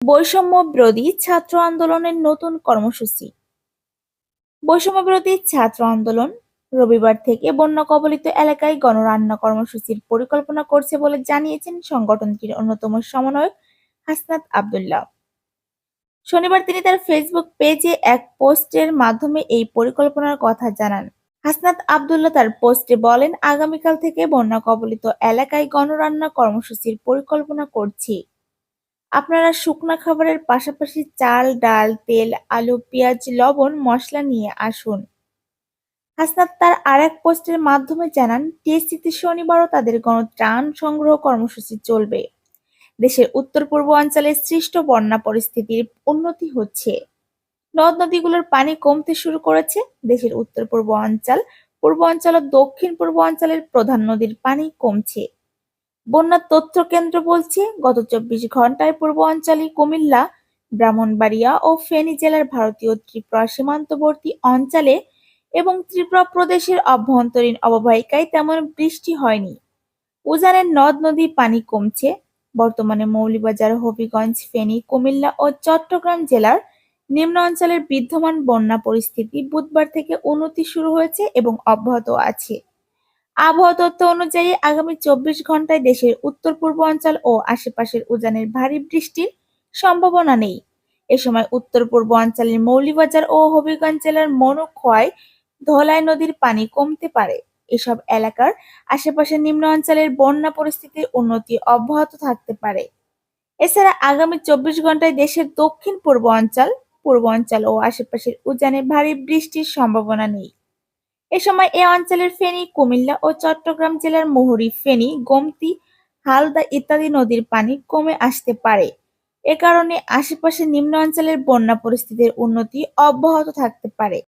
বৈষম্য বিরোধী ছাত্র আন্দোলনের নতুন কর্মসূচি। বৈষম্য বিরোধী ছাত্র আন্দোলন রবিবার থেকে বন্যা কবলিত এলাকায় গণরান্না কর্মসূচির পরিকল্পনা করছে বলে জানিয়েছেন সংগঠনটির অন্যতম সমন্বয়ক হাসনাত আব্দুল্লাহ। শনিবার তিনি তার ফেসবুক পেজে এক পোস্টের মাধ্যমে এই পরিকল্পনার কথা জানান। হাসনাত আব্দুল্লাহ তার পোস্টে বলেন, আগামীকাল থেকে বন্যা কবলিত এলাকায় গণরান্না কর্মসূচির পরিকল্পনা করছি। আপনারা শুকনা খাবারের পাশাপাশি চাল, ডাল, তেল, আলু, পেঁয়াজ, লবণ, মসলা নিয়ে আসুন। হাসনাত তার আরেক পোস্টের মাধ্যমে জানান, টিএসসিতে শনিবারও তাদের গণত্রাণ সংগ্রহ কর্মসূচি চলবে। দেশের উত্তর-পূর্ব অঞ্চলে সৃষ্ট বন্যা পরিস্থিতির উন্নতি হচ্ছে। নদ-নদীগুলোর পানি কমতে শুরু করেছে। দেশের উত্তর-পূর্ব অঞ্চল, পূর্ব অঞ্চল ও দক্ষিণ-পূর্ব অঞ্চলের প্রধান নদীর পানি কমছে। বন্যার তথ্য কেন্দ্র বলছে, গত ২৪ ঘণ্টায় পূর্বাঞ্চলে কুমিল্লা, ব্রাহ্মণবাড়িয়া ও ফেনী জেলার ভারতীয় ত্রিপুরা সীমান্তবর্তী অঞ্চলে এবং ত্রিপুরা প্রদেশের অভ্যন্তরীণ অববাহিকায় তেমন বৃষ্টি হয়নি। উজানের নদ-নদীর পানি কমছে। বর্তমানে মৌলভীবাজার, হবিগঞ্জ, ফেনী, কুমিল্লা ও চট্টগ্রাম জেলার নিম্ন অঞ্চলের বিদ্যমান বন্যা পরিস্থিতি বুধবার থেকে উন্নতি শুরু হয়েছে এবং অব্যাহত আছে। আবহাওয়া তথ্য অনুযায়ী আগামী ২৪ ঘণ্টায় দেশের উত্তর-পূর্ব অঞ্চল ও আশেপাশের উজানের ভারী বৃষ্টির সম্ভাবনা নেই। এ সময় উত্তর-পূর্ব অঞ্চলের মৌলভীবাজার ও হবিগঞ্জ জেলার মনুখোয়ায় ধলাই নদীর পানি কমতে পারে। এসব এলাকার আশেপাশের নিম্ন অঞ্চলের বন্যা পরিস্থিতির উন্নতি অব্যাহত থাকতে পারে। এছাড়া আগামী ২৪ ঘণ্টায় দেশের দক্ষিণ-পূর্ব অঞ্চল, পূর্ব অঞ্চল ও আশেপাশের উজানে ভারী বৃষ্টির সম্ভাবনা নেই। এ সময় এ অঞ্চলের ফেনী, কুমিল্লা ও চট্টগ্রাম জেলার মুহুরী, ফেনী, গোমতী, হালদা ইত্যাদি নদীর পানি কমে আসতে পারে। এ কারণে আশেপাশের নিম্ন অঞ্চলের বন্যা পরিস্থিতির উন্নতি অব্যাহত থাকতে পারে।